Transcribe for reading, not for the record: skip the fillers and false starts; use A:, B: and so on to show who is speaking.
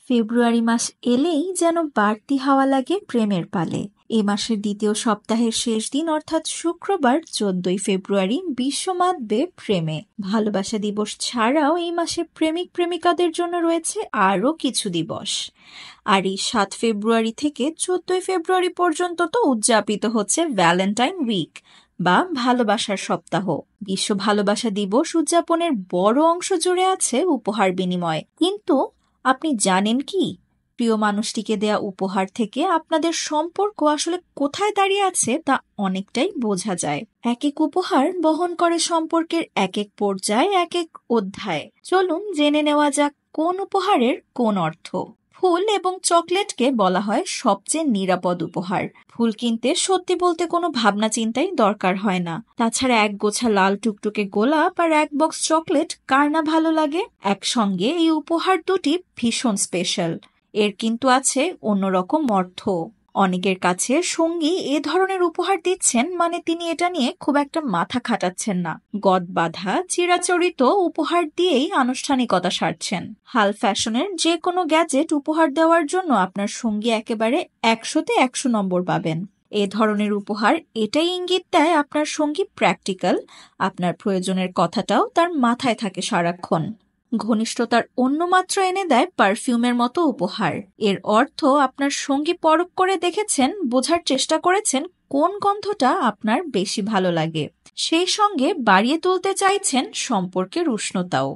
A: ফেব্রুয়ারি মাস এলেই যেন বাড়তি হাওয়া লাগে প্রেমের পালে। এ মাসের দ্বিতীয় সপ্তাহের শেষ দিন অর্থাৎ শুক্রবার 14ই ফেব্রুয়ারি বিশ্ব মাতবে প্রেমে। ভালোবাসা দিবস ছাড়াও এই মাসে প্রেমিক প্রেমিকাদের জন্য রয়েছে আরও কিছু দিবস। আর এই 7 ফেব্রুয়ারি থেকে 14ই ফেব্রুয়ারি পর্যন্ত তো উদযাপিত হচ্ছে ভ্যালেন্টাইন উইক বা ভালোবাসার সপ্তাহ। বিশ্ব ভালোবাসা দিবস উদযাপনের বড় অংশ জুড়ে আছে উপহার বিনিময়। কিন্তু আপনি জানেন কি, প্রিয় মানুষটিকে দেয়া উপহার থেকে আপনাদের সম্পর্ক আসলে কোথায় দাঁড়িয়ে আছে তা অনেকটাই বোঝা যায়। এক এক উপহার বহন করে সম্পর্কের এক এক পর্যায়ে এক এক অধ্যায়। চলুন জেনে নেওয়া যাক কোন উপহারের কোন অর্থ। ফুল এবং চকলেটকে বলা হয় সবচেয়ে নিরাপদ উপহার। ফুল কিনতে সত্যি বলতে কোনো ভাবনা চিন্তাই দরকার হয় না। তাছাড়া এক গোছা লাল টুকটুকে গোলাপ আর এক বক্স চকলেট কার না ভালো লাগে। একসঙ্গে এই উপহার দুটি ভীষণ স্পেশাল। এর কিন্তু আছে অন্যরকম অর্থ। অনেকের কাছে সঙ্গী এ ধরনের উপহার দিচ্ছেন মানে তিনি এটা নিয়ে খুব একটা মাথা খাটাচ্ছেন না, গদবাঁধা চিরাচরিত উপহার দিয়েই আনুষ্ঠানিকতা সারছেন। হাল ফ্যাশনের যে কোনো গ্যাজেট উপহার দেওয়ার জন্য আপনার সঙ্গী একেবারে 100-তে 100 নম্বর পাবেন। এ ধরনের উপহার এটাই ইঙ্গিত দেয় আপনার সঙ্গী প্র্যাকটিক্যাল, আপনার প্রয়োজনের কথাটাও তার মাথায় থাকে সারাক্ষণ। ঘনিষ্ঠতার অন্য মাত্রা এনে দেয় পারফিউমের মতো উপহার। এর অর্থ আপনার সঙ্গী পরখ করে দেখেছেন, বোঝার চেষ্টা করেছেন কোন গন্ধটা আপনার বেশি ভালো লাগে, সেই সঙ্গে বাড়িয়ে তুলতে চাইছেন সম্পর্কের উষ্ণতাও।